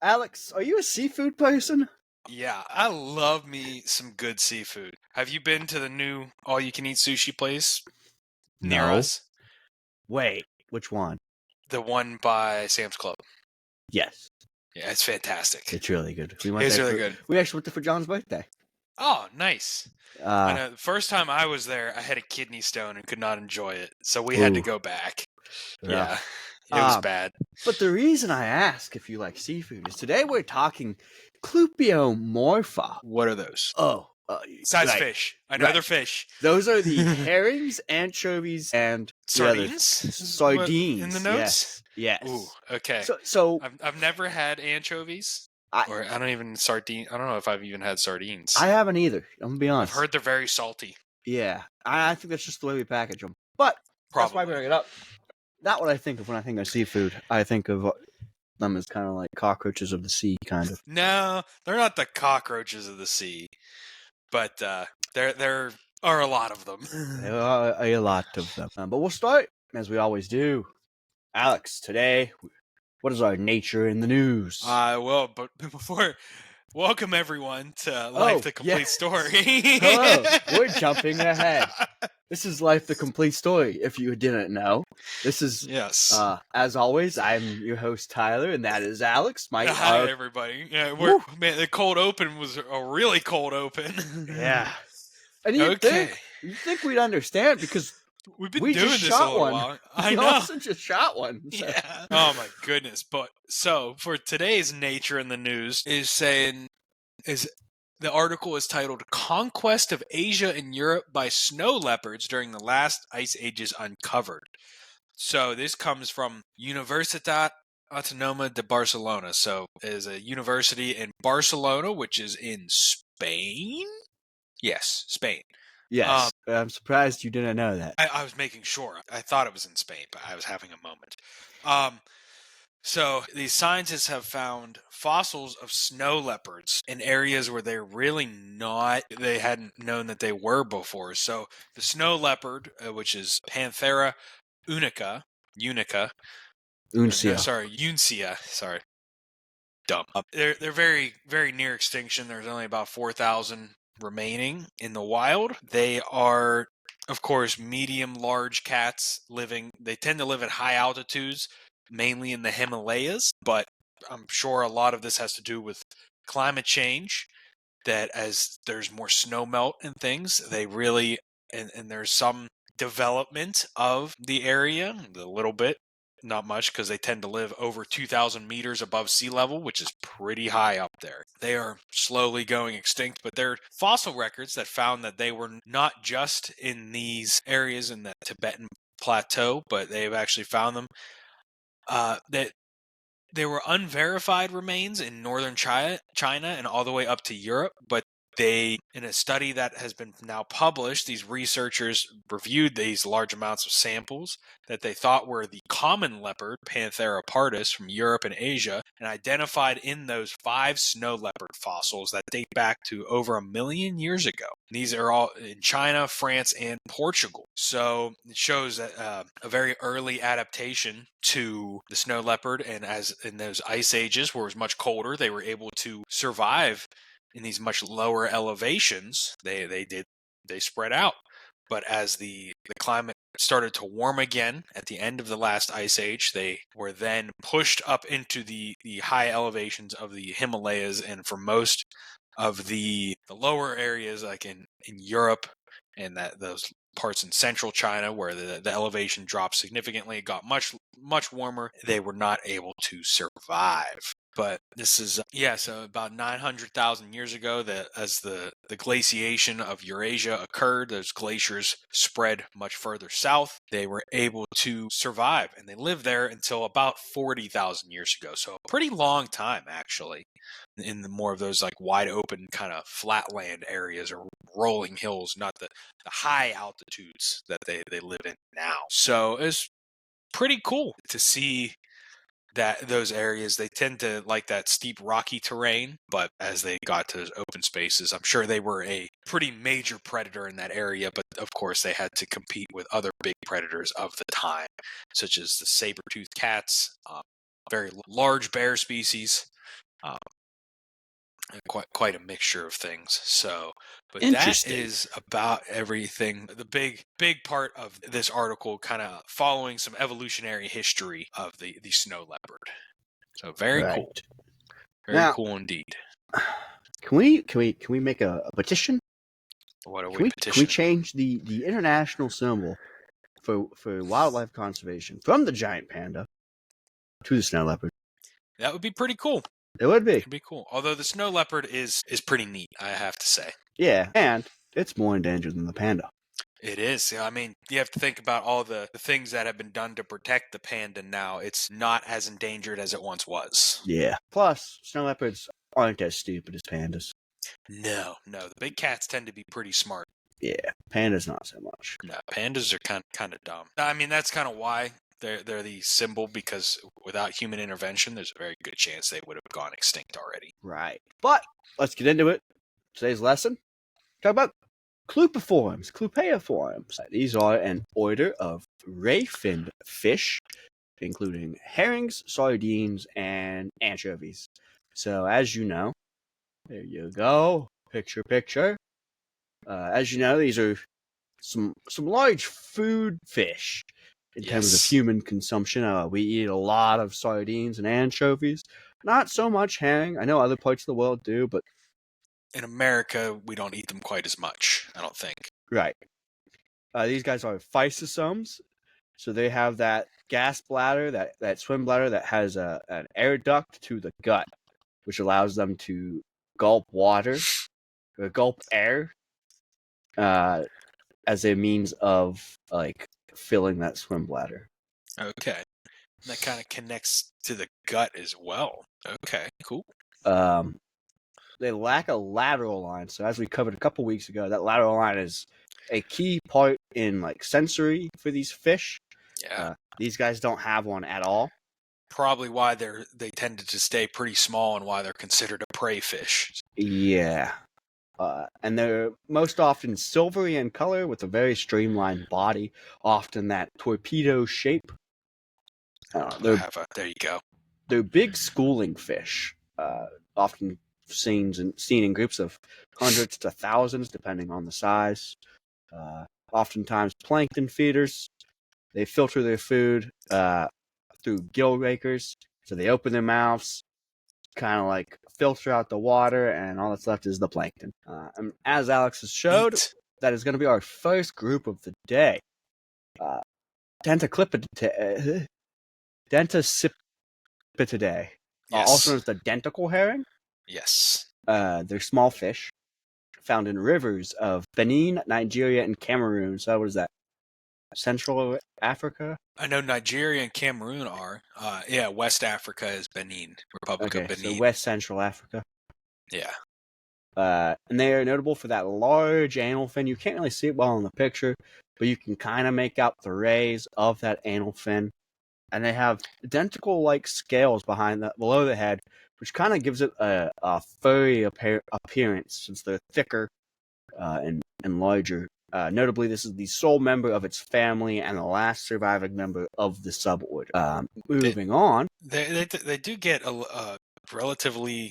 Alex, are you a seafood person? Yeah, I love me some good seafood. Have you been to the new all-you-can-eat sushi place near No. us? Wait, which one? The one by Sam's Club. Yes, Yeah, it's fantastic. it's really good. We went It's there really for good. we actually went there for John's birthday. Oh, nice. I Uh, know the first time I was there, I had a kidney stone and could not enjoy it, so we had to ooh, go back. Yeah, rough. it was bad. But the reason I ask if you like seafood is today we're talking Clupeiforms. What are those? Oh, Besides right, fish. I know right. they're fish. Those are the herrings, anchovies, and the others. Sardines? What, in the Sardines. notes? Yes, Ooh, yes. okay. So I've never had anchovies. I Or I don't even I don't know if I've even had sardines. I haven't either. I'm gonna be honest. I've heard they're very salty. Yeah, I think that's just the way we package them. But that's why I Probably. bring it up. Not what I think of when I think of seafood. I think of them as kind of like cockroaches of the sea, kind of. No, they're not the cockroaches of the sea, but there are a lot of them. There are a lot of them. But we'll start, as we always do. Alex, today, what is our nature in the news? Well, but before, welcome everyone to Life the Complete Story. Hello, we're jumping ahead. This is Life the Complete Story, if you didn't know. This is, yes. As always, I'm your host, Tyler, and that is Alex. Hi, everybody. Yeah, man, the cold open was a really cold open. Yeah. And you'd think we'd understand because we've been we doing just this shot a little one. while. I We know. also just shot one. So. Yeah. Oh my goodness. But so for today's nature in the news the article is titled Conquest of Asia and Europe by Snow Leopards During the Last Ice Ages Uncovered. So this comes from Universitat Autonoma de Barcelona. So it is a university in Barcelona, which is in Spain. Yes, Spain. Yes, I'm surprised you didn't know that. I was making sure. I thought it was in Spain, but I was having a moment. So these scientists have found fossils of snow leopards in areas where they're really not, they hadn't known that they were before. So the snow leopard, which is Panthera unica, Uncia. Uncia, sorry. Dumb. They're very, very near extinction. There's only about 4,000 remaining in the wild. They are, of course, medium large cats they tend to live at high altitudes, mainly in the Himalayas, but I'm sure a lot of this has to do with climate change, that as there's more snow melt and things, they really, and there's some development of the area, a little bit, not much, because they tend to live over 2,000 meters above sea level, which is pretty high up there. They are slowly going extinct, but there are fossil records that found that they were not just in these areas in the Tibetan plateau, but they've actually found them that there were unverified remains in northern China and all the way up to Europe, but in a study that has been now published, these researchers reviewed these large amounts of samples that they thought were the common leopard, Panthera pardus, from Europe and Asia, and identified in those 5 snow leopard fossils that date back to over 1 million years ago. These are all in China, France, and Portugal. So it shows that a very early adaptation to the snow leopard, and as in those ice ages where it was much colder, they were able to survive in these much lower elevations. They spread out. But as the climate started to warm again at the end of the last ice age, they were then pushed up into the high elevations of the Himalayas, and for most of the lower areas, like in Europe and those parts in central China where the elevation dropped significantly, it got much warmer, they were not able to survive. But this is, so about 900,000 years ago, as the glaciation of Eurasia occurred, those glaciers spread much further south. They were able to survive, and they lived there until about 40,000 years ago. So a pretty long time, actually, in the more of those like wide open kind of flatland areas or rolling hills, not the high altitudes that they live in now. So it's pretty cool to see that those areas, they tend to like that steep rocky terrain, but as they got to those open spaces, I'm sure they were a pretty major predator in that area, but of course they had to compete with other big predators of the time, such as the saber-toothed cats, very large bear species, Quite a mixture of things. So, but that Interesting. is about everything. The big part of this article, kind of following some evolutionary history of the snow leopard. So very Right. cool, very Now, cool indeed. Can we make a petition? What are Can we we petitioning? change the international symbol for wildlife conservation from the giant panda to the snow leopard? That would be pretty cool. It would be. It'd be cool. Although the snow leopard is pretty neat, I have to say. Yeah, and it's more endangered than the panda. It is. I mean, you have to think about all the things that have been done to protect the panda now. It's not as endangered as it once was. Yeah. Plus, snow leopards aren't as stupid as pandas. No. The big cats tend to be pretty smart. Yeah, pandas not so much. No, pandas are kind of dumb. I mean, that's kind of why they're the symbol, because without human intervention, there's a very good chance they would have gone extinct already. Right. But let's get into it. Today's lesson, talk about Clupeiforms. These are an order of ray-finned fish, including herrings, sardines, and anchovies. So, as you know, there you go. Picture. As you know, these are some large food fish in terms of human consumption. We eat a lot of sardines and anchovies. Not so much herring. I know other parts of the world do, but in America, we don't eat them quite as much, I don't think. Right. These guys are physosomes, so they have that gas bladder, that swim bladder that has an air duct to the gut, which allows them to gulp water or gulp air as a means of like filling that swim bladder. Okay. That kind of connects to the gut as well. Okay, cool. They lack a lateral line, so as we covered a couple weeks ago, that lateral line is a key part in like sensory for these fish. Yeah. These guys don't have one at all. Probably why they tended to stay pretty small and why they're considered a prey fish. Yeah. And they're most often silvery in color with a very streamlined body, often that torpedo shape. There you go. They're big schooling fish, often seen in groups of hundreds to thousands, depending on the size. Oftentimes plankton feeders. They filter their food through gill rakers, so they open their mouths, kind of like filter out the water, and all that's left is the plankton. And as Alex has showed, that is going to be our first group of the day. Dentaclippidae, yes. Also known as the dentical herring. Yes. They're small fish found in rivers of Benin, Nigeria, and Cameroon. So what is that? Central Africa? I know Nigeria and Cameroon are. West Africa is Benin, Republic of Benin. So West Central Africa. Yeah. And they are notable for that large anal fin. You can't really see it well in the picture, but you can kind of make out the rays of that anal fin. And they have denticle-like scales below the head, which kind of gives it a furry appearance since they're thicker and larger. Notably, this is the sole member of its family and the last surviving member of the suborder. Moving on. They do get a relatively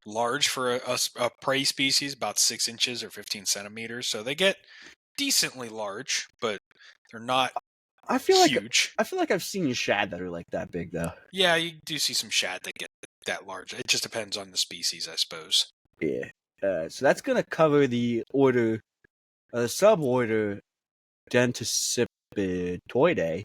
large for a prey species, about 6 inches or 15 centimeters. So they get decently large, but they're not huge. I feel like I've seen shad that are like that big, though. Yeah, you do see some shad that get that large. It just depends on the species, I suppose. Yeah. So that's going to cover the order, the suborder Dentacipitoidae.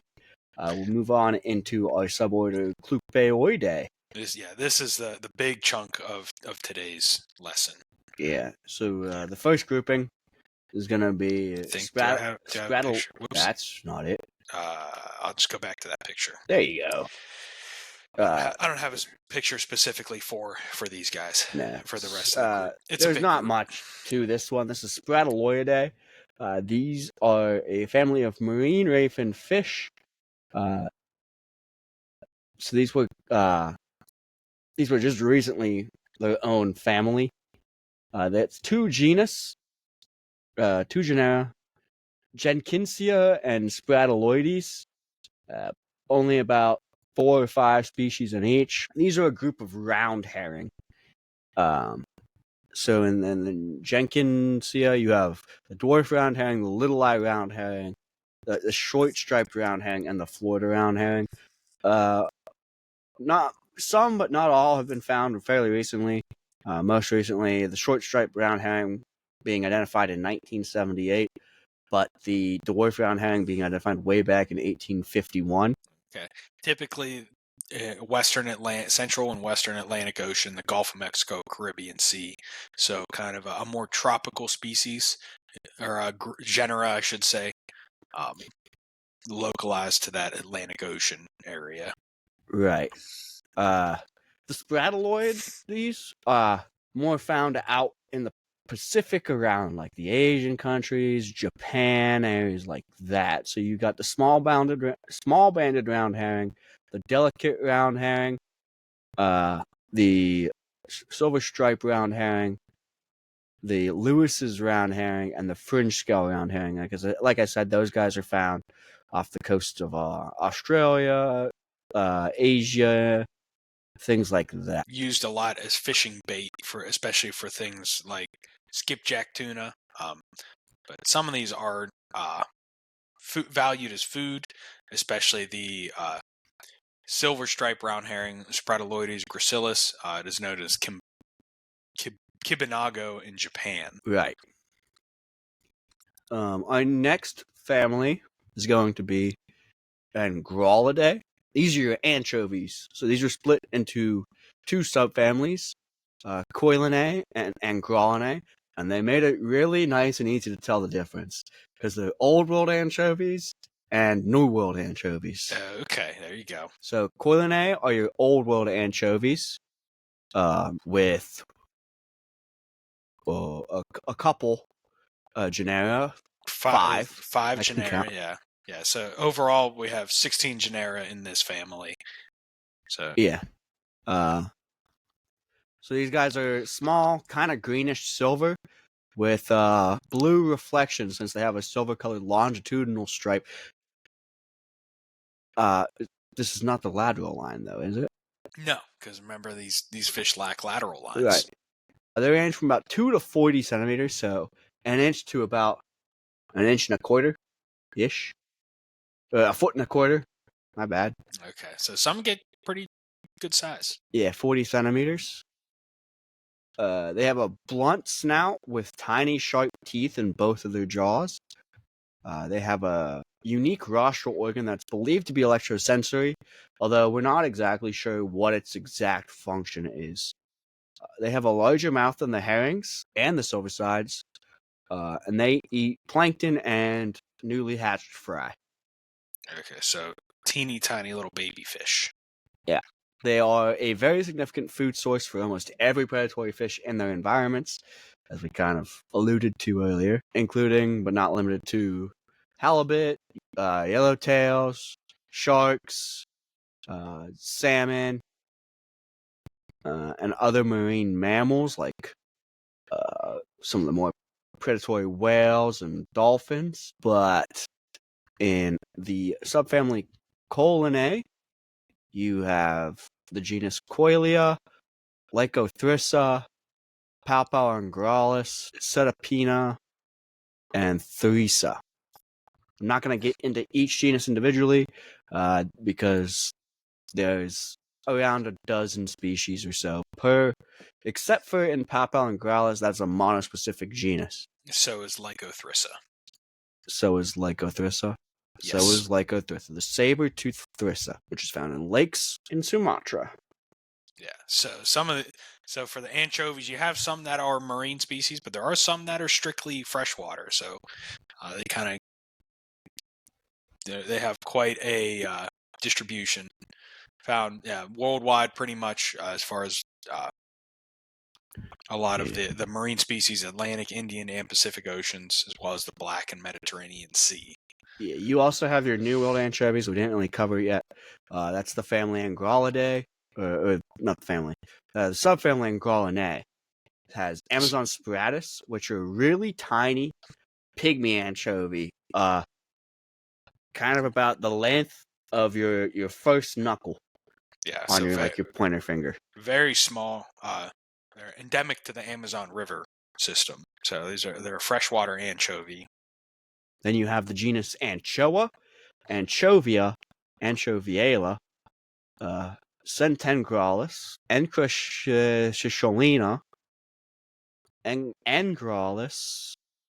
We'll move on into our suborder Clupeoidae. This is the big chunk of today's lesson. Yeah. So the first grouping is going to be Spraddle. That's not it. I'll just go back to that picture. There you go. I don't have a picture specifically for these guys. For the rest of the group. There's not much to this one. This is Spraddleoidae. These are a family of marine ray-finned fish. So these were just recently their own family. That's two genera, Jenkinsia and Sprattleoides. Only about 4 or 5 species in each. These are a group of round herring. So in Jenkinsia, you have the dwarf round herring, the little eye round herring, the short striped round herring, and the Florida round herring. Not some, but not all, have been found fairly recently. Most recently, the short striped round herring being identified in 1978, but the dwarf round herring being identified way back in 1851. Okay. Typically, Central and Western Atlantic Ocean, the Gulf of Mexico, Caribbean Sea. So kind of a more tropical species, or genera, I should say, localized to that Atlantic Ocean area. Right. The sprataloides more found out in the Pacific around like the Asian countries, Japan, areas like that. So you got the small banded round herring, the delicate round herring, the silver stripe round herring, the Lewis's round herring, and the fringe scale round herring. Because, like I said, those guys are found off the coast of Australia, Asia, things like that. Used a lot as fishing bait especially for things like skipjack tuna. But some of these are valued as food, especially the silver stripe round herring, Sprataloides gracilis. It is known as Kibinago in Japan. Right. Our next family is going to be Angralidae. These are your anchovies. So these are split into 2 subfamilies, Coilinae and Angralinae, and they made it really nice and easy to tell the difference because they're Old World anchovies and New World anchovies. Okay, there you go. So Coilinae are your Old World anchovies, with a couple genera. Five I can genera, count. yeah. So overall, we have 16 genera in this family. So yeah. So these guys are small, kind of greenish silver, with blue reflections since they have a silver-colored longitudinal stripe. This is not the lateral line, though, is it? no, because remember these fish lack lateral lines. Right. They range from about 2 to 40 centimeters, so an inch to about an inch and a quarter ish. A foot and a quarter. My bad. Okay, so some get pretty good size. Yeah, 40 centimeters. They have a blunt snout with tiny, sharp teeth in both of their jaws. They have a unique rostral organ that's believed to be electrosensory, although we're not exactly sure what its exact function is. They have a larger mouth than the herrings and the silversides, and they eat plankton and newly hatched fry. Okay, so teeny tiny little baby fish. Yeah. They are a very significant food source for almost every predatory fish in their environments, as we kind of alluded to earlier, including but not limited to halibut, yellowtails, sharks, salmon, and other marine mammals like some of the more predatory whales and dolphins. But in the subfamily Colinae, you have the genus Coilia, Lycothrissa, Palpalangralis, Cetapina, and Theresa. I'm not going to get into each genus individually because there's around a dozen species or so per, except for in Palpalangralis, that's a monospecific genus. So is Lycothrissa. So is Lycothrissa. Yes. So is Lycothrissa, the saber-toothed thrissa, which is found in lakes in Sumatra. Yeah. So for the anchovies, you have some that are marine species, but there are some that are strictly freshwater. So they have quite a distribution found worldwide, pretty much as far as a lot of the marine species, Atlantic, Indian, and Pacific Oceans, as well as the Black and Mediterranean Sea. Yeah, you also have your New World anchovies. We didn't really cover it yet. That's the family Angralidae, or not the family. The subfamily Angralinae. It has Amazon spiratus, which are really tiny pygmy anchovy, kind of about the length of your first knuckle Yeah, on so your your pointer finger. very small. They're endemic to the Amazon River system. So they're a freshwater anchovy. Then you have the genus Anchoa, Anchovia, Anchoviala, Centengralis, Encrocholina, Angralis,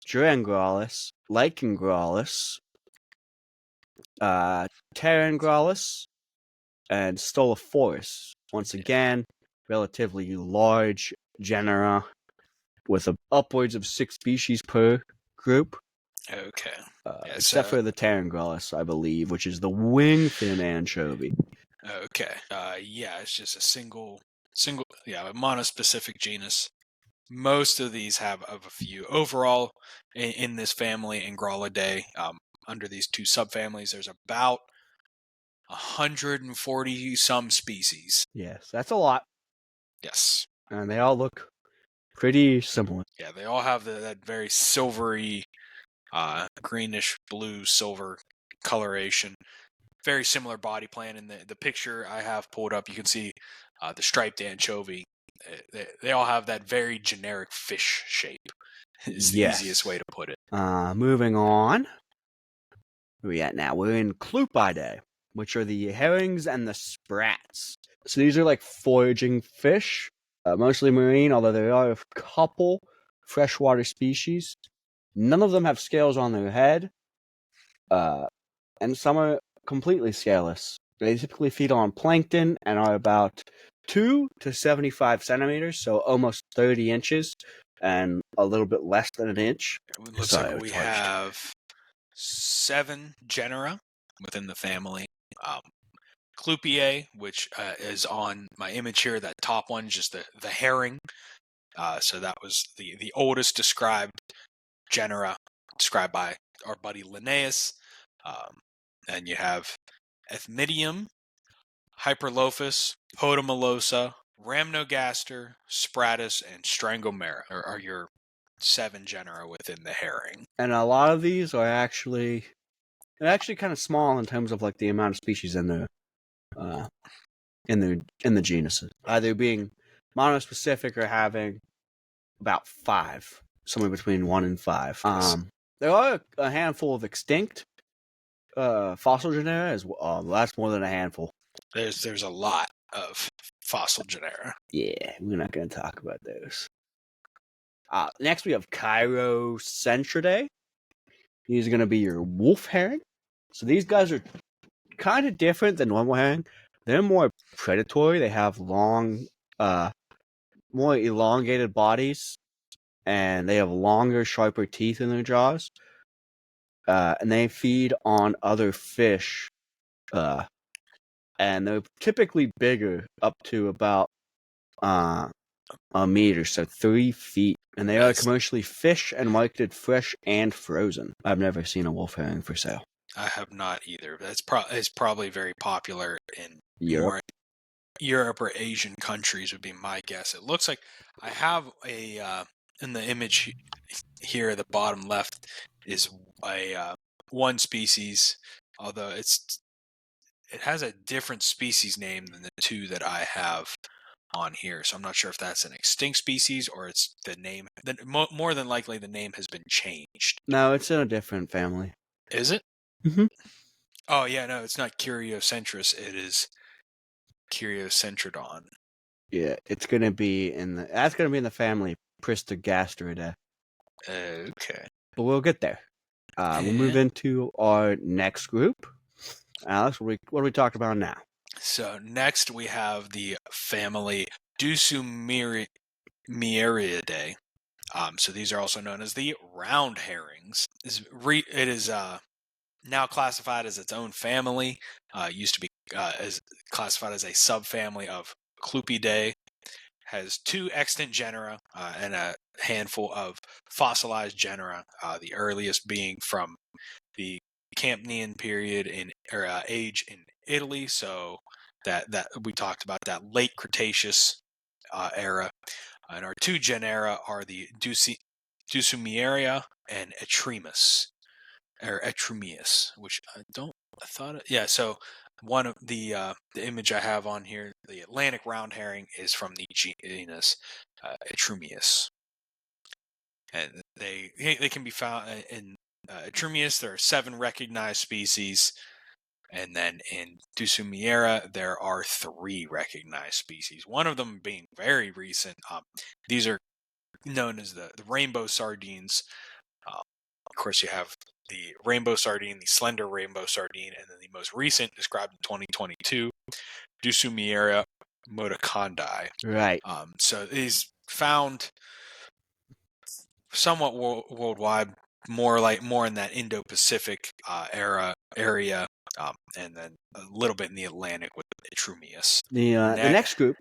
Durangralis, Lycangralis, Pterangralis, and Stolophorus. Once again, relatively large genera with upwards of 6 species per group. Okay. Yeah, Except for the Pterangralis, I believe, which is the wingfin anchovy. Okay. Yeah, it's just a single, a monospecific genus. Most of these have of a few. Overall, in this family, Ingralidae, under these two subfamilies, there's about 140 some species. Yes, that's a lot. Yes. And they all look pretty similar. Yeah, they all have that very silvery, greenish blue silver coloration. Very similar body plan. In the picture I have pulled up, you can see the striped anchovy. They all have that very generic fish shape. Is the easiest way to put it. Moving on. Where are we at now? We're in Clupeidae, which are the herrings and the sprats. So these are like foraging fish, mostly marine, although there are a couple freshwater species. None of them have scales on their head, and some are completely scaleless. They typically feed on plankton and are about 2 to 75 centimeters, so almost 30 inches, and a little bit less than an inch. It looks like we have 7 genera within the family. Clupeiae, which is on my image here, that top one, just the herring. So that was the oldest described genera, described by our buddy Linnaeus. And you have Ethmidium, Hyperlophus, Potamolosa, Rhamnogaster, Spratus, and Strangomera are your 7 genera within the herring. And a lot of these are actually kind of small in terms of like the amount of species in the genuses, either being monospecific or having about 5, somewhere between 1 and 5. There are a handful of extinct fossil genera as well. That's more than a handful. There's a lot of fossil genera. Yeah, we're not going to talk about those. Next, we have Chirocentridae. These are going to be your wolf herring. So these guys are kind of different than normal herring. They're more predatory. They have long, more elongated bodies, and they have longer, sharper teeth in their jaws. And they feed on other fish. And they're typically bigger, up to about a meter, so 3 feet. And they are commercially fished and marketed fresh and frozen. I've never seen a wolf herring for sale. I have not either. It's probably very popular in Europe or Asian countries would be my guess. It looks like I have in the image here at the bottom left is a one species, although it has a different species name than the 2 that I have on here. So I'm not sure if that's an extinct species or it's the name. More than likely the name has been changed. No, it's in a different family. Is it? Mm-hmm. Oh yeah, no, it's not Curiocentris. It is Curiocentrodon. Yeah, it's gonna be in the family Pristogastриdae. Okay. But we'll get there. We'll move into our next group. Alex, what are we talking about now? So next we have the family Dusumeriidae. So these are also known as the round herrings. It is now classified as its own family. Used to be classified as a subfamily of Clupeidae. Has 2 extant genera and a handful of fossilized genera. The earliest being from the Campanian period age in Italy. So that we talked about that late Cretaceous era. And our 2 genera are the Dusumieria and Etremus, or Etrumius, which I thought, yeah. So one of the image I have on here, the Atlantic round herring, is from the genus Etrumius, and they can be found in Etrumius. There are 7 recognized species, and then in Dussumiera there are 3 recognized species. One of them being very recent. These are known as the rainbow sardines. Of course, you have the rainbow sardine, the slender rainbow sardine, and then the most recent, described in 2022, Dussumiera motacondi. Right. So it is found somewhat worldwide, more in that Indo-Pacific area, and then a little bit in the Atlantic with Etrumius. The next group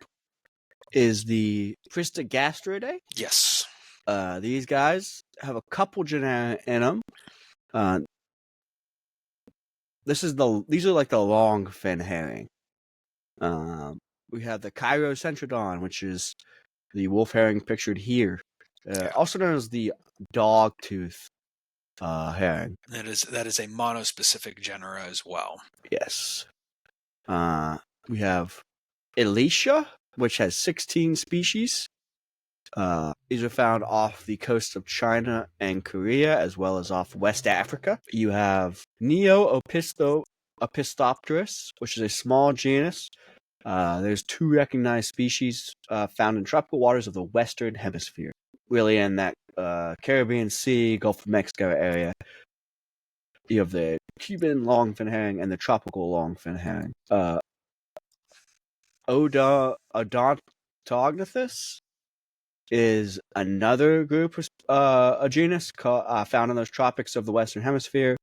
is the Pristogastриdae. Yes. These guys have a couple genera in them. These are like the long fin herring. We have the Chirocentrodon, which is the wolf herring pictured here, also known as the dogtooth herring. That is a monospecific genera as well. Yes. We have Alicia, which has 16 species. These are found off the coast of China and Korea, as well as off West Africa. You have Neo-Opistopterus, which is a small genus. There's 2 recognized species found in tropical waters of the Western Hemisphere, really in that Caribbean Sea, Gulf of Mexico area. You have the Cuban longfin herring and the tropical longfin herring. Odontognathus is another group, a genus found in those tropics of the Western Hemisphere.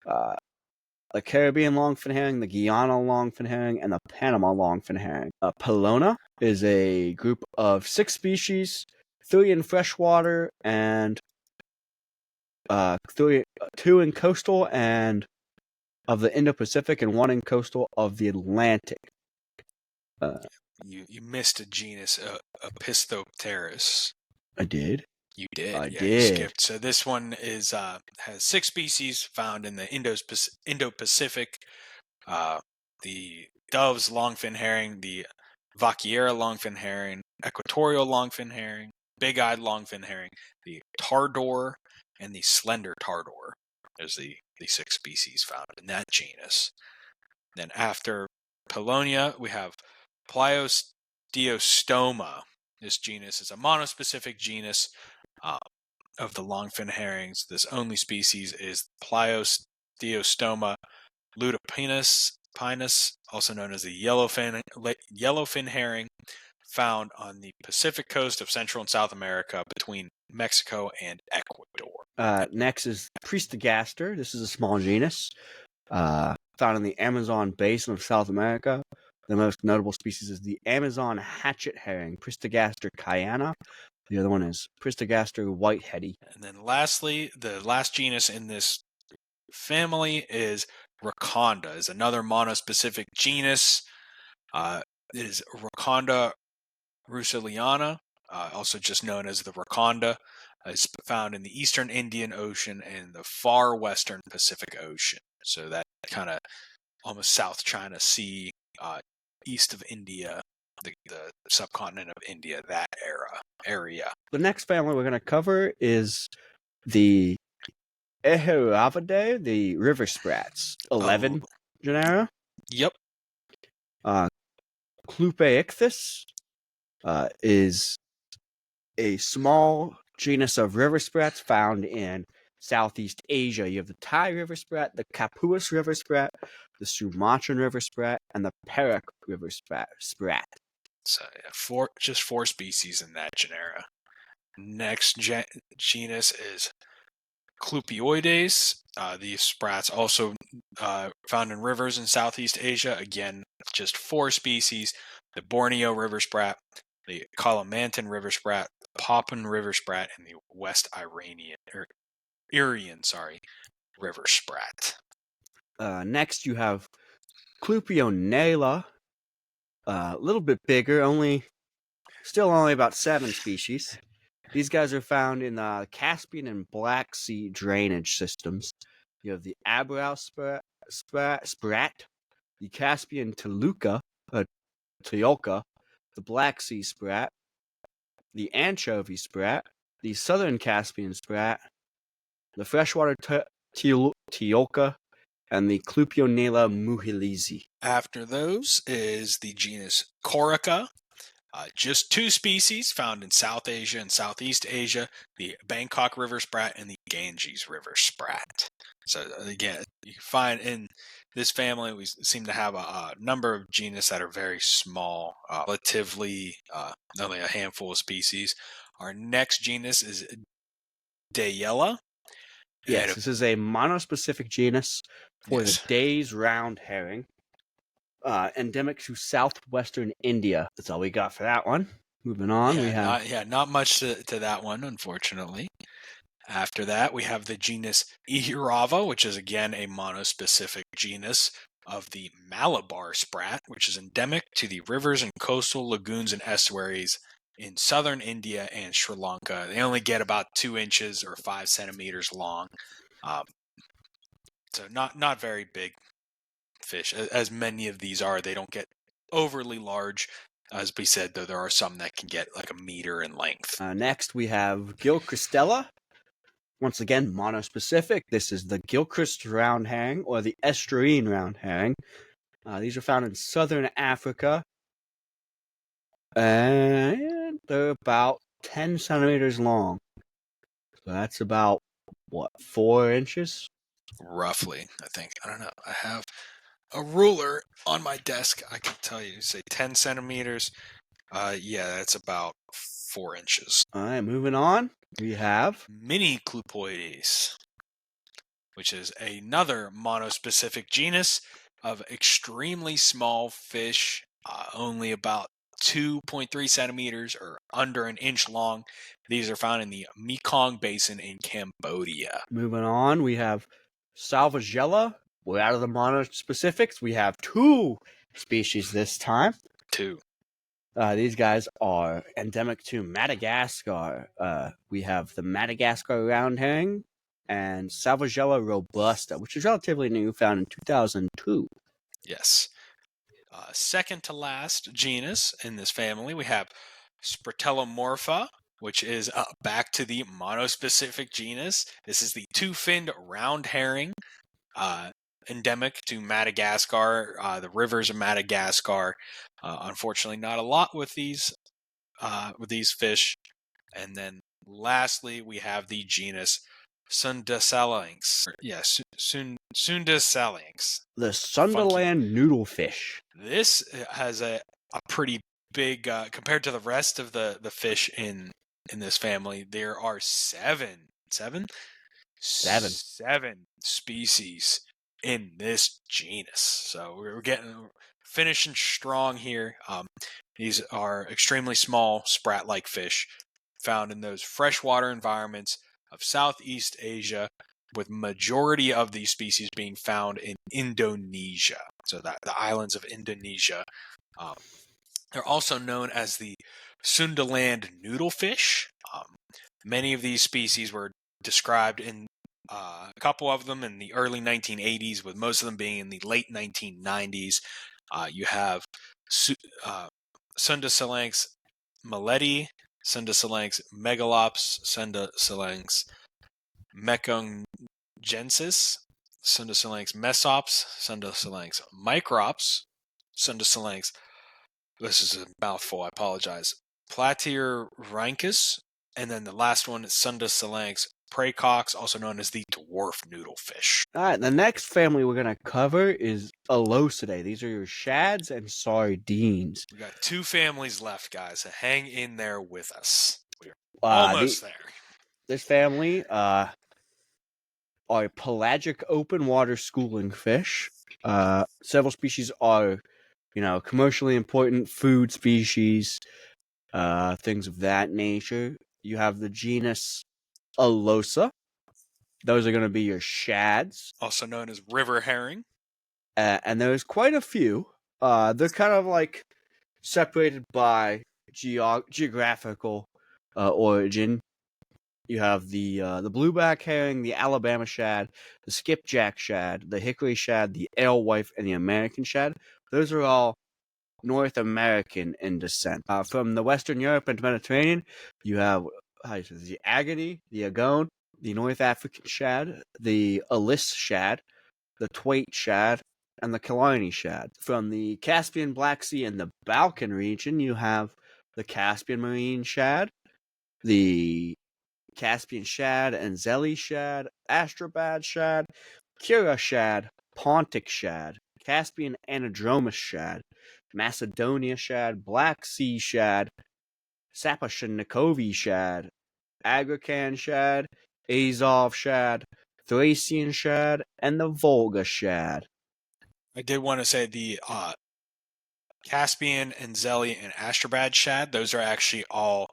The Caribbean longfin herring, the Guyana longfin herring, and the Panama longfin herring. Pelona is a group of 6 species, 3 in freshwater and 2 in coastal and of the Indo-Pacific, and 1 in coastal of the Atlantic. You missed a genus, Opistopterus. I did. You did. I did. You skipped. So this one is has 6 species found in the Indo-Pacific. The Dove's longfin herring, the Vaqueira longfin herring, equatorial longfin herring, big-eyed longfin herring, the tardor, and the slender tardor. There's the 6 species found in that genus. Then after Pelonia, we have Pliostoma. This genus is a monospecific genus of the longfin herrings. This only species is Pliostoma lutopinus, also known as the yellowfin herring, found on the Pacific coast of Central and South America between Mexico and Ecuador. Next is Pristogaster. This is a small genus found in the Amazon basin of South America. The most notable species is the Amazon hatchet herring, Pristogaster cayana. The other one is Pristogaster whiteheady. And then lastly, the last genus in this family is Raconda, is another monospecific genus. It is Raconda russelliana, also just known as the Raconda. It's found in the eastern Indian Ocean and the far western Pacific Ocean. So that kind of almost South China Sea, east of India, the subcontinent of India, that area. The next family we're going to cover is the Eheravidae, the river sprats. 11 genera. Yep. Clupeiforms is a small genus of river sprats found in Southeast Asia. You have the Thai river sprat, the Capuas river sprat, the Sumatran river sprat, and the Perak river sprat. So yeah, 4 species in that genera. Next genus is Clupeioides. These sprats also found in rivers in Southeast Asia. Again, just 4 species: the Borneo river sprat, the Kalimantan river sprat, the Papuan river sprat, and the West Irian river sprat. Next, you have Clupeionella, a little bit bigger, still only about 7 species. These guys are found in the Caspian and Black Sea drainage systems. You have the Abrau sprat, the Caspian Toluca, Toyolka, the Black Sea sprat, the anchovy sprat, the Southern Caspian sprat, the freshwater Toyolka, and the Clupionella muhilizi. After those is the genus Corica. Just two species found in South Asia and Southeast Asia, the Bangkok River sprat and the Ganges River sprat. So again, you find in this family, we seem to have a number of genus that are very small, relatively only a handful of species. Our next genus is Dayella. Yes, this is a monospecific genus for the Day's round herring, endemic to southwestern India. That's all we got for that one. Moving on, we have not much to that one, unfortunately. After that, we have the genus Ihirava, which is again a monospecific genus of the Malabar sprat, which is endemic to the rivers and coastal lagoons and estuaries in southern India and Sri Lanka. They only get about 2 inches or 5 centimeters long, so not very big fish. As many of these are, they don't get overly large. As we said, though, there are some that can get like a meter in length. Next, we have Gilchristella. Once again, monospecific. This is the Gilchrist round herring or the estuarine round herring. These are found in southern Africa, and they're about 10 centimeters long. So that's about, 4 inches? Roughly, I think. I don't know. I have a ruler on my desk. I can tell you, say 10 centimeters. Yeah, that's about 4 inches. All right, moving on. We have Mini Clupoides, which is another monospecific genus of extremely small fish, only about 2.3 centimeters or under an inch long. These are found in the Mekong Basin in Cambodia. Moving on, we have Salvagella. We're out of the monospecifics. We have 2 species this time. 2. These guys are endemic to Madagascar. We have the Madagascar round herring and Salvagella robusta, which is relatively new, found in 2002. Yes. Second to last genus in this family, we have Spratellomorpha, which is back to the monospecific genus. This is the two-finned round herring, endemic to Madagascar, the rivers of Madagascar. Unfortunately, not a lot with these fish. And then lastly, we have the genus Sundasalinx. Sundasalinx. The Sunderland noodlefish. This has a pretty big, compared to the rest of the fish in this family, there are seven species in this genus. So we're finishing strong here. These are extremely small sprat-like fish found in those freshwater environments of Southeast Asia, with majority of these species being found in Indonesia. So the islands of Indonesia. They're also known as the Sundaland noodlefish. Many of these species were described in a couple of them in the early 1980s, with most of them being in the late 1990s. You have Sundasalinx maleti, Sundasalinx megalops, Sundasalinx mecongensis, Sundasalinx mesops, Sundasalinx microps, Sundasalinx, this is a mouthful, I apologize, Platyrhynchus, and then the last one is Sundasalinx praecox, also known as the dwarf noodlefish. All right, the next family we're going to cover is Allelopathy. These are your shads and sardines. We got 2 families left, guys. So hang in there with us. We're almost there. This family are pelagic open water schooling fish. Several species are, commercially important food species, things of that nature. You have the genus Alosa. Those are going to be your shads, also known as river herring. And there's quite a few. They're kind of like separated by geographical origin. You have the blueback herring, the Alabama shad, the skipjack shad, the hickory shad, the alewife, and the American shad. Those are all North American in descent. From the Western Europe and Mediterranean, you have the agony, the agone, the North African shad, the Alis shad, the Thwaite shad, and the Killarney shad. From the Caspian, Black Sea, and the Balkan region, you have the Caspian marine shad, the Caspian shad, Anzeli shad, Astrabad shad, Kura shad, Pontic shad, Caspian anadromous shad, Macedonia shad, Black Sea shad, Sapashenikovi shad, Agrican shad, Azov shad, Thracian shad, and the Volga shad. I did want to say the Caspian, Anzeli, and Astrabad shad, those are actually all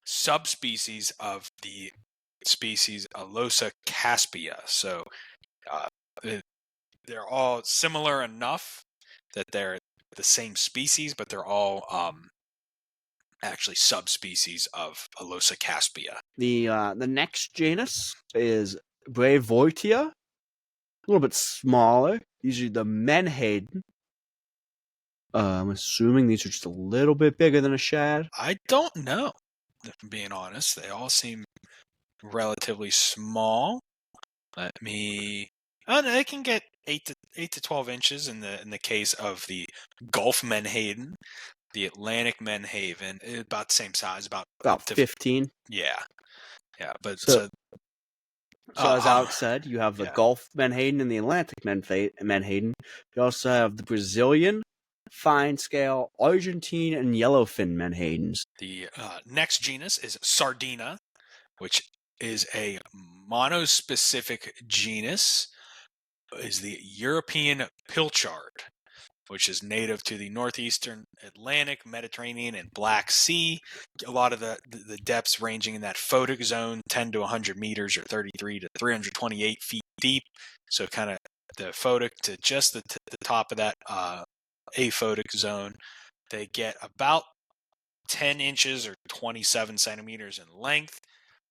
subspecies of the species Alosa caspia. So they're all similar enough that they're the same species, but they're all actually subspecies of Alosa caspia. The next genus is Brevoortia, a little bit smaller. Usually the menhaden. I'm assuming these are just a little bit bigger than a shad. I don't know, if I'm being honest. They all seem relatively small. Let me. Oh, no, they can get 8 to 12 inches in the case of the Gulf menhaden. The Atlantic menhaden, about the same size, about 15. Yeah, but so as Alex said, you have the Gulf menhaden and the Atlantic menhaden. You also have the Brazilian, fine scale, Argentine, and yellowfin menhadens. The next genus is Sardina, which is a monospecific genus. Is the European pilchard, which is native to the northeastern Atlantic, Mediterranean, and Black Sea. A lot of the depths ranging in that photic zone, 10 to 100 meters or 33 to 328 feet deep. So kind of the photic to just the top of that aphotic zone. They get about 10 inches or 27 centimeters in length,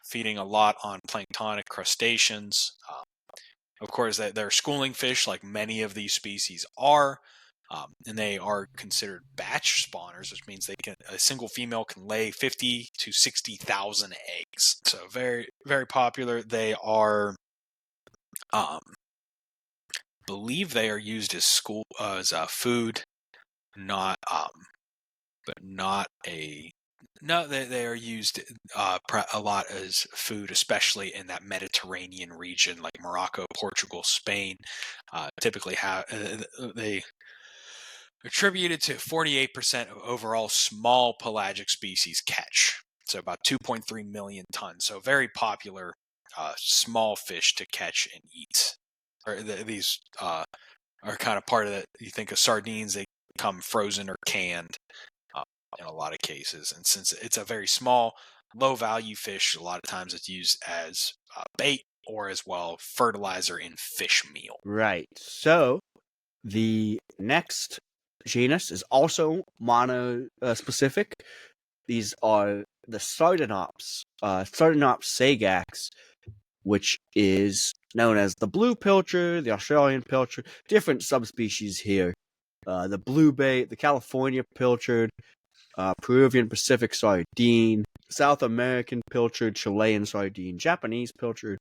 feeding a lot on planktonic crustaceans. Of course, they're schooling fish like many of these species are, and they are considered batch spawners, which means a single female can lay 50 to 60,000 eggs. So very, very popular. They are, believe they are used as food, not, but not a. No, they are used a lot as food, especially in that Mediterranean region, like Morocco, Portugal, Spain. Typically, they attributed to 48% of overall small pelagic species catch. So about 2.3 million tons. So very popular small fish to catch and eat. These are kind of part of that. You think of sardines, they come frozen or canned. In a lot of cases, and since it's a very small, low-value fish, a lot of times it's used as bait or as well fertilizer in fish meal. Right. So the next genus is also monospecific. These are the Sardinops, Sardinops sagax, which is known as the blue pilchard, the Australian pilchard, different subspecies here. The blue bait, the California pilchard, Peruvian Pacific sardine, South American pilchard, Chilean sardine, Japanese pilchard,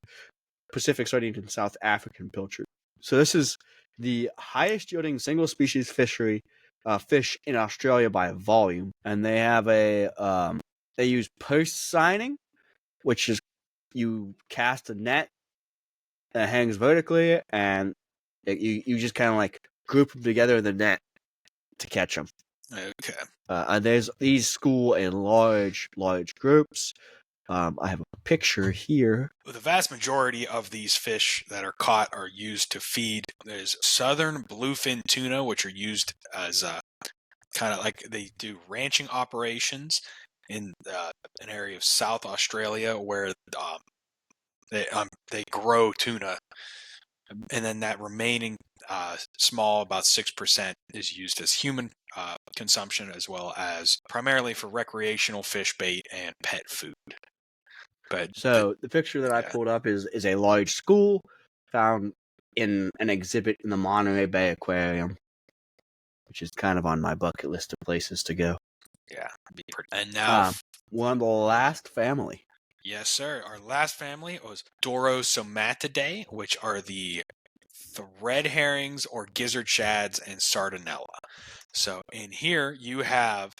Pacific sardine, and South African pilchard. So this is the highest yielding single species fish in Australia by volume, and they have they use post signing, which is you cast a net that hangs vertically, and you just kind of like group them together in the net to catch them. Okay. And these school in large groups. I have a picture here. The vast majority of these fish that are caught are used to feed. There's southern bluefin tuna, which are used as kind of like they do ranching operations in an area of South Australia where they grow tuna, and then that remaining small, about 6%, is used as human consumption as well as primarily for recreational fish bait and pet food. But So the picture that I pulled up is a large school found in an exhibit in the Monterey Bay Aquarium, which is kind of on my bucket list of places to go. Yeah. And now we're on the last family. Yes, sir. Our last family was Dorosomatidae, which are the thread herrings or gizzard shads and sardinella. So in here you have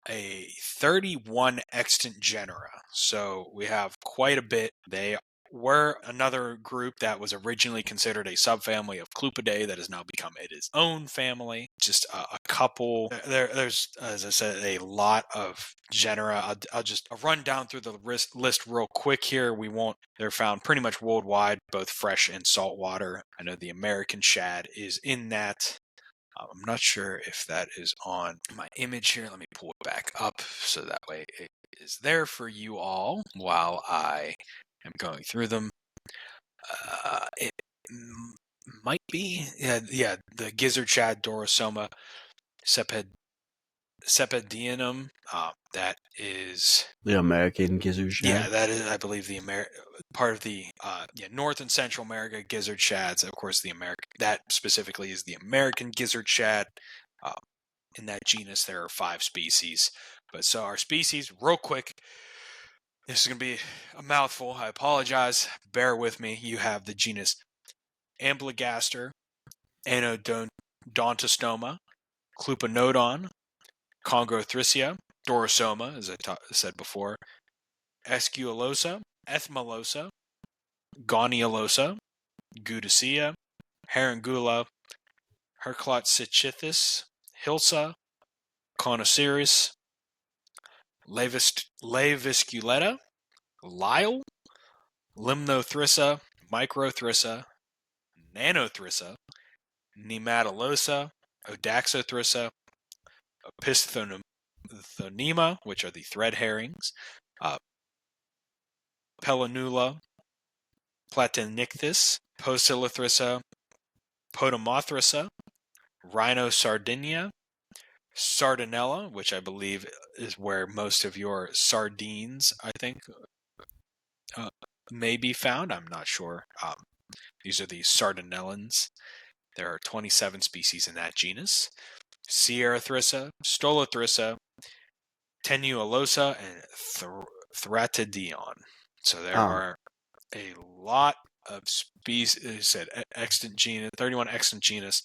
a 31 extant genera. So we have quite a bit. They were another group that was originally considered a subfamily of Clupeidae that has now become its own family. Just a couple. There's, as I said, a lot of genera. I'll just run down through the list real quick here. They're found pretty much worldwide, both fresh and saltwater. I know the American shad is in that. I'm not sure if that is on my image here. Let me pull it back up so that way it is there for you all while I am going through them. It might be, the gizzard shad Dorosoma cepedianum. That is the American gizzard shad. Yeah, that is, I believe, part of the North and Central America gizzard shads. Of course, that specifically is the American gizzard shad. In that genus, there are 5 species. But so our species, real quick, this is going to be a mouthful. I apologize. Bear with me. You have the genus Amblygaster, Anodontostoma, Clupanodon, Congothrysia, Dorosoma, as I said before, Esculosa, Ethmalosa, Goniolosa, Gudicea, Herringula, Herclotzichthys, Hilsa, Conocerius, Laevisculeta, Lyle, Limnothrissa, Microthrissa, Nanothrissa, Nematolosa, Odaxothrissa, Opisthothonema, which are the thread herrings, Pelanula, Platonicthys, Poecilothrissa, Potamothrissa, Rhinosardinia, Sardinella, which I believe is where most of your sardines, I think, may be found. I'm not sure. These are the sardinellans. There are 27 species in that genus. Sierrathrissa, Stolothrissa, Tenuolosa, and Thratidion. So there are a lot of species, extant genus, 31 extant genus,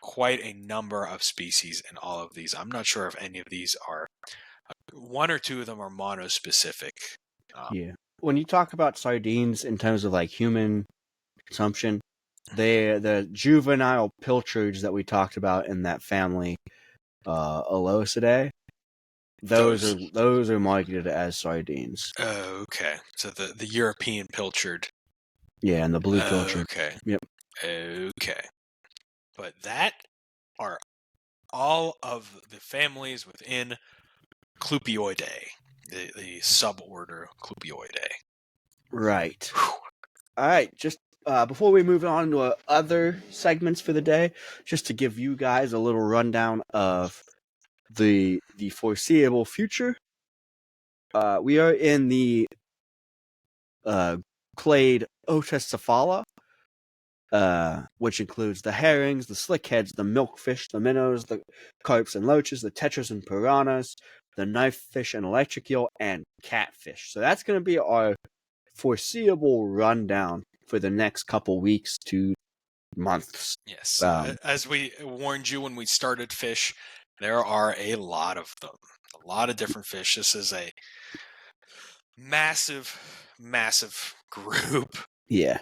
quite a number of species in all of these. I'm not sure if any of these are, one or two of them are monospecific. When you talk about sardines in terms of like human consumption, the juvenile pilchards that we talked about in that family, Aloecidae, those are marketed as sardines. Oh, okay. So the European pilchard. Yeah, and the blue pilchard. Okay. Yep. Okay. But that are all of the families within Clupeoidae, the suborder Clupeoidae. Right. Whew. All right. Just before we move on to other segments for the day, just to give you guys a little rundown of the foreseeable future. We are in the clade Otecephala, which includes the herrings, the slickheads, the milkfish, the minnows, the carps and loaches, the tetras and piranhas, the knifefish and electric eel, and catfish. So that's going to be our foreseeable rundown for the next couple weeks to months. Yes. As we warned you when we started fish, there are a lot of them. A lot of different fish. This is a massive group. Yeah.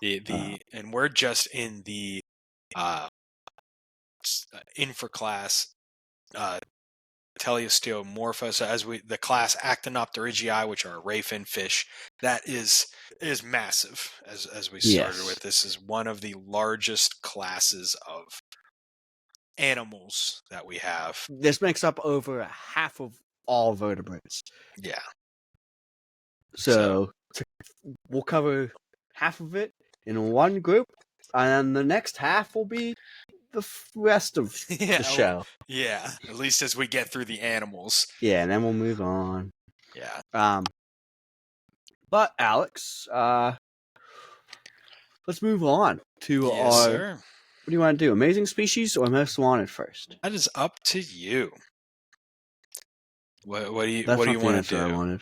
And we're just in the infraclass Teleosteomorpha. So as the class Actinopterygii, which are ray fin fish, that is massive. As we started with, this is one of the largest classes of animals that we have. This makes up over half of all vertebrates. Yeah. So we'll cover half of it in one group, and the next half will be the rest of the show. Yeah, at least as we get through the animals. Yeah, and then we'll move on. Yeah. But Alex, let's move on to Yes, our. sir. What do you want to do? Amazing species or most wanted first? That is up to you. What do That's you not the want answer to I do? wanted.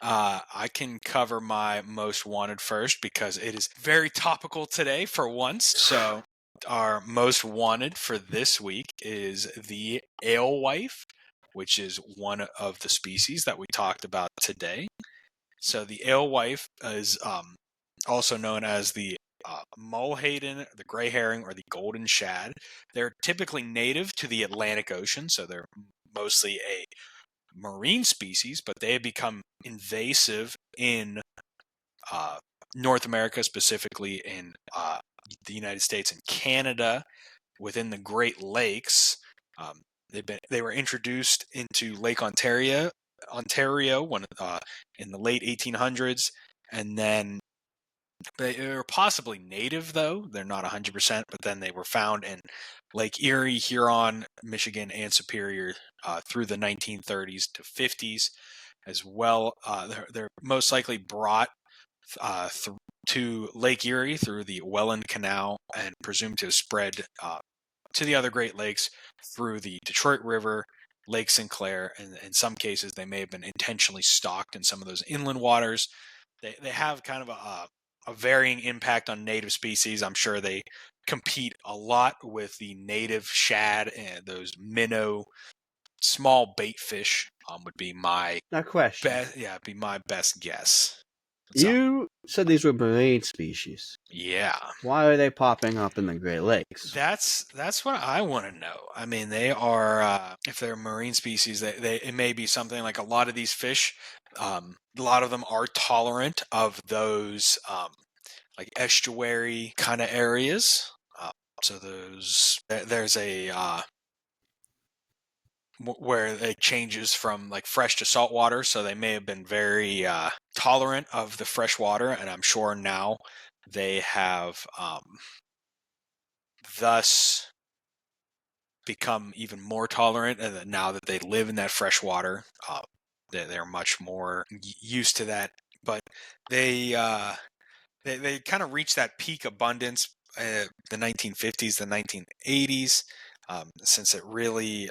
I can cover my most wanted first because it is very topical today for once. So, our most wanted for this week is the alewife, which is one of the species that we talked about today. So, the alewife is also known as the mulhayden, the gray herring, or the golden shad. They're typically native to the Atlantic Ocean, so they're mostly a marine species, but they have become invasive in North America, specifically in the United States and Canada, within the Great Lakes. They were introduced into Lake Ontario when in the late 1800s, and then they are possibly native, though they're not 100%. But then they were found in Lake Erie, Huron, Michigan, and Superior through the 1930s to 50s as well. They're most likely brought to Lake Erie through the Welland Canal and presumed to have spread to the other Great Lakes through the Detroit River, Lake Sinclair, and in some cases they may have been intentionally stocked in some of those inland waters. They have kind of a varying impact on native species. I'm sure they compete a lot with the native shad and those minnow small bait fish. Would be my Now, question. be my best guess. What's up? You said these were marine species. Yeah. Why are they popping up in the Great Lakes? That's what I want to know. I mean, they are if they're marine species, they it may be something like a lot of these fish. A lot of them are tolerant of those like estuary kind of areas. So there's a where it changes from like fresh to salt water, so they may have been very tolerant of the fresh water, and I'm sure now they have thus become even more tolerant, and now that they live in that fresh water, they're much more used to that. But they they kind of reached that peak abundance the 1950s, the 1980s, since it really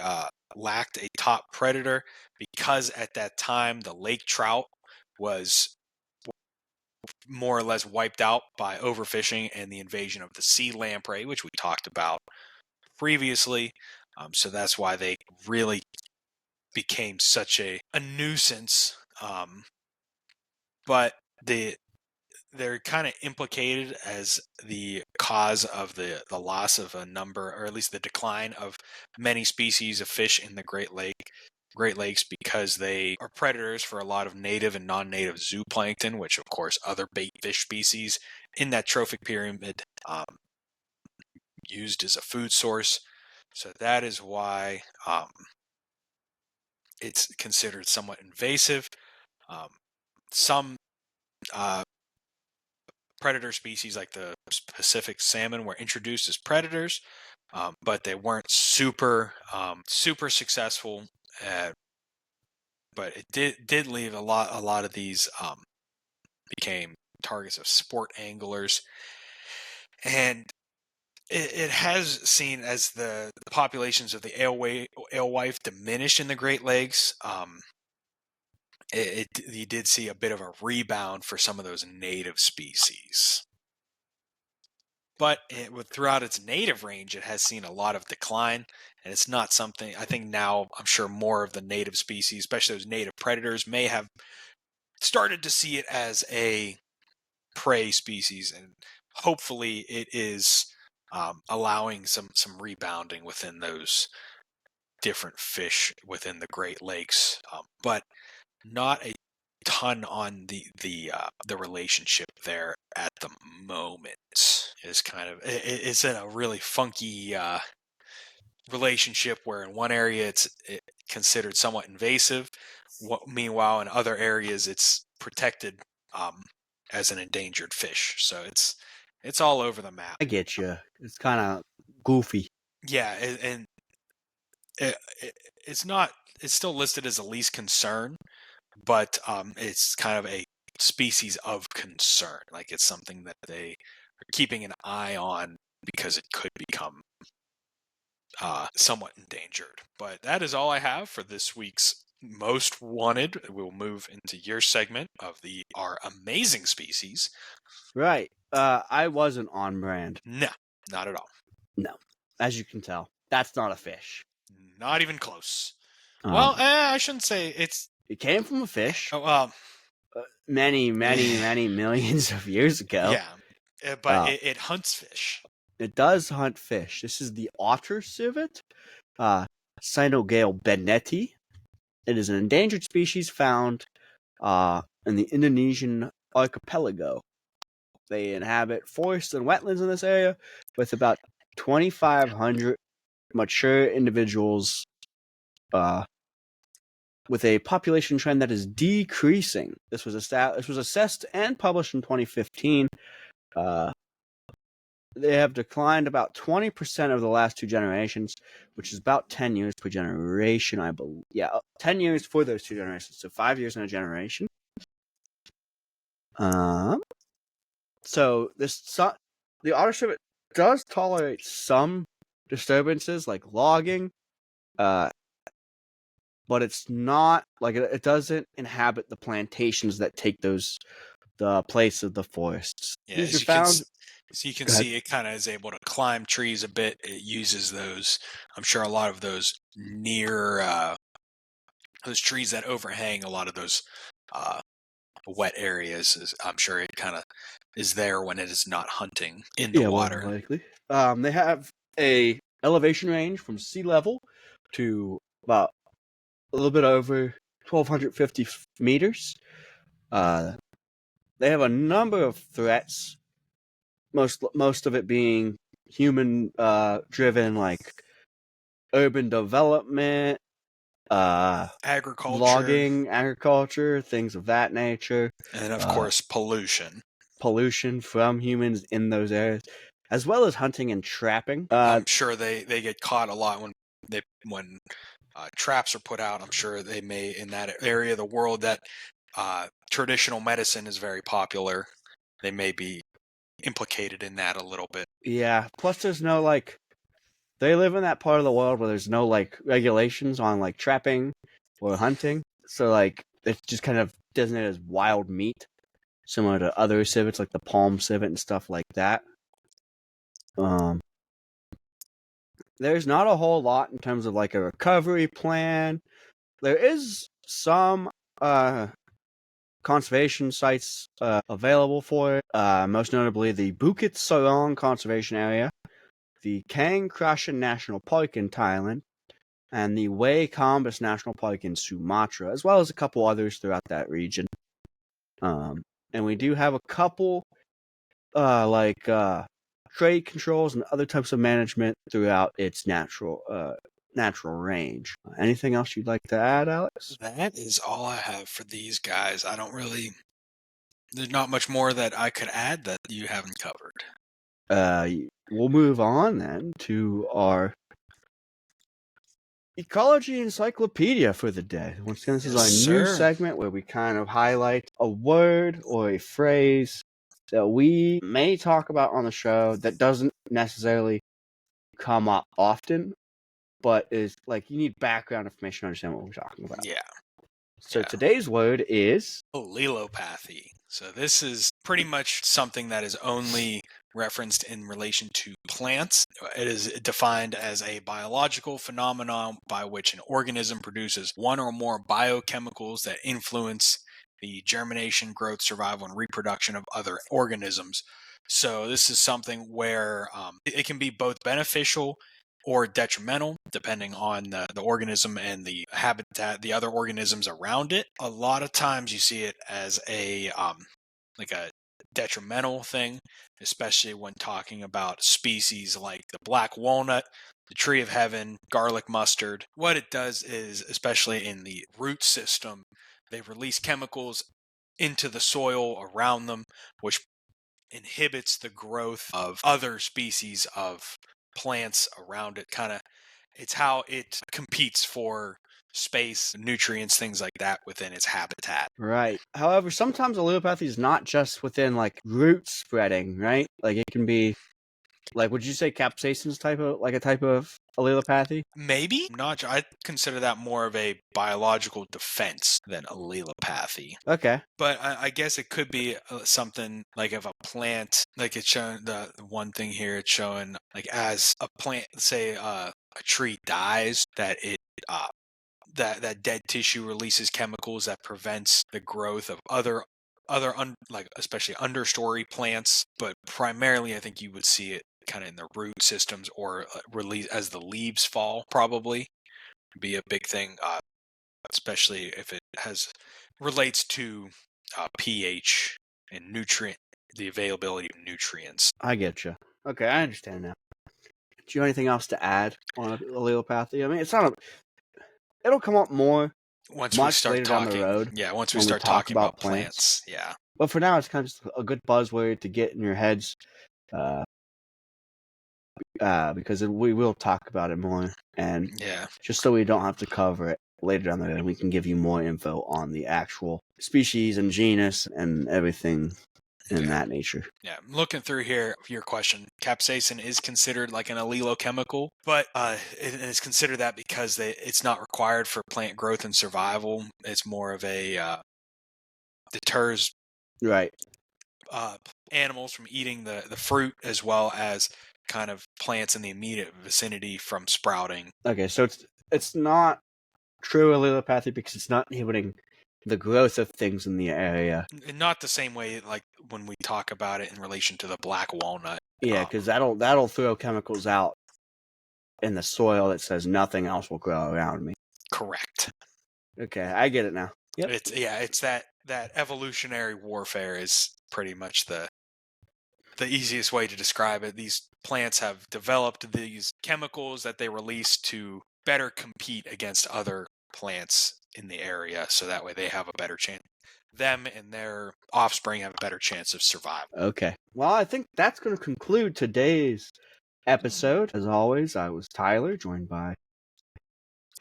lacked a top predator, because at that time the lake trout was more or less wiped out by overfishing and the invasion of the sea lamprey, which we talked about previously. So that's why they really became such a nuisance. But they're kind of implicated as the cause of the loss of a number, or at least the decline of many species of fish in the Great Lakes, because they are predators for a lot of native and non-native zooplankton, which of course other bait fish species in that trophic pyramid used as a food source. So that is why it's considered somewhat invasive. Um, some predator species like the Pacific salmon were introduced as predators, but they weren't super successful. But it did leave a lot of these became targets of sport anglers, and it has seen as the populations of the alewife diminish in the Great Lakes. You did see a bit of a rebound for some of those native species. But throughout its native range, it has seen a lot of decline, and it's not something I think now. I'm sure more of the native species, especially those native predators, may have started to see it as a prey species, and hopefully, it is allowing some rebounding within those different fish within the Great Lakes, but not a ton on the relationship there at the moment. Is kind of it's in a really funky relationship where in one area it's considered somewhat invasive, meanwhile in other areas it's protected as an endangered fish. So it's all over the map. I get you. It's kind of goofy. Yeah, and it, it's not. It's still listed as a least concern, but it's kind of a species of concern. Like it's something that they are keeping an eye on because it could become somewhat endangered. But that is all I have for this week's Most Wanted. We'll move into your segment of our amazing species. Right. I wasn't on brand. No, not at all. No. As you can tell, that's not a fish. Not even close. Well, I shouldn't say it's. It came from a fish Oh, many millions of years ago. yeah, but it hunts fish. It does hunt fish. This is the Otter Civet, Cynogale benneti. It is an endangered species found in the Indonesian archipelago. They inhabit forests and wetlands in this area, with about 2,500 mature individuals, with a population trend that is decreasing. This was assessed and published in 2015. They have declined about 20% over the last 2 generations, which is about 10 years per generation, I believe. Yeah, 10 years for those 2 generations, so 5 years in a generation. So the otter civet does tolerate some disturbances like logging, but it's not like it doesn't inhabit the plantations that take the place of the forests. Yeah, These are found. so you can see it kind of is able to climb trees a bit. It uses those. I'm sure a lot of those near those trees that overhang a lot of those wet areas. I'm sure it kind of is there when it is not hunting in the water. More likely. They have a elevation range from sea level to about a little bit over 1,250 meters. They have a number of threats. Most of it being human driven, like urban development, agriculture, logging, agriculture, things of that nature, and of course pollution from humans in those areas, as well as hunting and trapping. I'm sure they get caught a lot when traps are put out. I'm sure they may, in that area of the world that traditional medicine is very popular, they may be implicated in that a little bit. Yeah. Plus, there's no they live in that part of the world where there's no regulations on trapping or hunting. So it's just kind of designated as wild meat, similar to other civets like the palm civet and stuff like that. There's not a whole lot in terms of a recovery plan. There is some conservation sites available for it, most notably the Bukit Sarong Conservation Area, the Kang Krashan National Park in Thailand, and the Way Kambas National Park in Sumatra, as well as a couple others throughout that region. And we do have a couple trade controls and other types of management throughout its natural range. Anything else you'd like to add, Alex? That is all I have for these guys. There's not much more that I could add that you haven't covered. We'll move on then to our ecology encyclopedia for the day. Once again, this is our new segment where we kind of highlight a word or a phrase that we may talk about on the show that doesn't necessarily come up often, but is you need background information to understand what we're talking about. Yeah. So today's word is allelopathy. So this is pretty much something that is only referenced in relation to plants. It is defined as a biological phenomenon by which an organism produces one or more biochemicals that influence the germination, growth, survival, and reproduction of other organisms. So this is something where it can be both beneficial or detrimental, depending on the organism and the habitat, the other organisms around it. A lot of times you see it as a detrimental thing, especially when talking about species like the black walnut, the tree of heaven, garlic mustard. What it does is, especially in the root system, they release chemicals into the soil around them, which inhibits the growth of other species of plants around it. It's how it competes for space, nutrients, things like that within its habitat. Right. However, sometimes allelopathy is not just within like root spreading, right? Like it can be like, would you say capsaicin's a type of allelopathy? Maybe not. I consider that more of a biological defense than allelopathy. Okay. But I guess it could be something like if a plant, like it's showing the one thing here, it's showing like as a plant, say a tree dies, that it that dead tissue releases chemicals that prevents the growth of like especially understory plants. But primarily, I think you would see it kind of in the root systems or release as the leaves fall. Probably be a big thing, especially if it relates to pH and the availability of nutrients. I get you. Okay, I understand now. Do you have anything else to add on allelopathy? I mean, it'll come up Once we much start later down the talking, road yeah, once we when we start talk talking about about plants, yeah. But for now, it's kind of just a good buzzword to get in your heads, uh, because we will talk about it more, and Yeah. just so we don't have to cover it later down the road, we can give you more info on the actual species and genus and everything in that nature. Yeah, I'm looking through here. Your question: capsaicin is considered like an allelochemical, but it is considered that because it's not required for plant growth and survival. It's more of a deters Right. animals from eating the fruit as well as kind of plants in the immediate vicinity from sprouting. Okay, so it's not true allelopathy because it's not inhibiting the growth of things in the area. And not the same way like when we talk about it in relation to the black walnut. Yeah, because that'll throw chemicals out in the soil that says nothing else will grow around me. Correct. Okay, I get it now. Yep. It's that evolutionary warfare is pretty much the easiest way to describe it. These plants have developed these chemicals that they release to better compete against other plants in the area, so that way they have a better chance. Them and their offspring have a better chance of survival. Okay. Well, I think that's going to conclude today's episode. As always, I was Tyler, joined by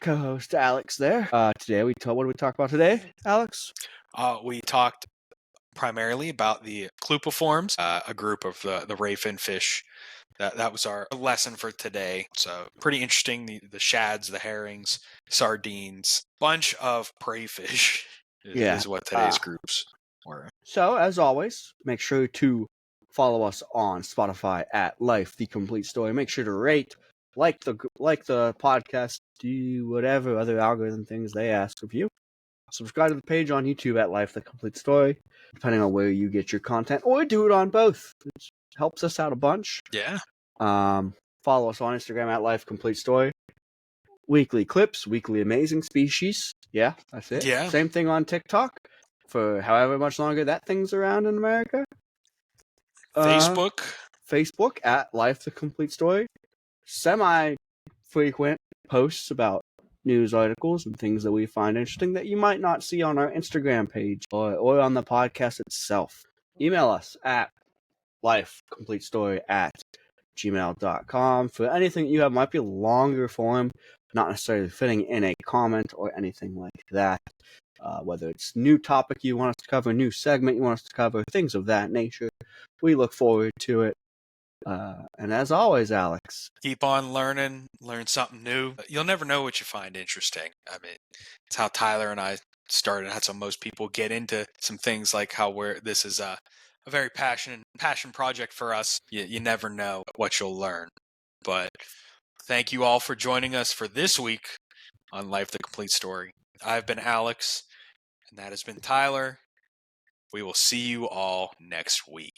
co-host Alex there. Today, what did we talk about today, Alex? We talked primarily about the Clupeiforms, a group of the rayfin fish. That was our lesson for today. So pretty interesting. The shads, the herrings, sardines, bunch of prey fish is what today's groups were. So as always, make sure to follow us on Spotify at Life the Complete Story. Make sure to rate, like the podcast, do whatever other algorithm things they ask of you. Subscribe to the page on YouTube at Life the Complete Story, depending on where you get your content, or do it on both. It helps us out a bunch. Yeah. Follow us on Instagram at Life Complete Story. Weekly clips, weekly amazing species. Yeah, that's it. Yeah. Same thing on TikTok for however much longer that thing's around in America. Facebook at Life the Complete Story. Semi-frequent posts about news articles and things that we find interesting that you might not see on our Instagram page or on the podcast itself. Email us at lifecompletestory@gmail.com for anything you have. Might be longer form, not necessarily fitting in a comment or anything like that. Whether it's new topic you want us to cover, new segment you want us to cover, things of that nature. We look forward to it. And as always, Alex, keep on learning, learn something new. You'll never know what you find interesting. I mean, it's how Tyler and I started. That's how most people get into some things like this is a very passion project for us. You never know what you'll learn. But thank you all for joining us for this week on Life the Complete Story. I've been Alex, and that has been Tyler. We will see you all next week.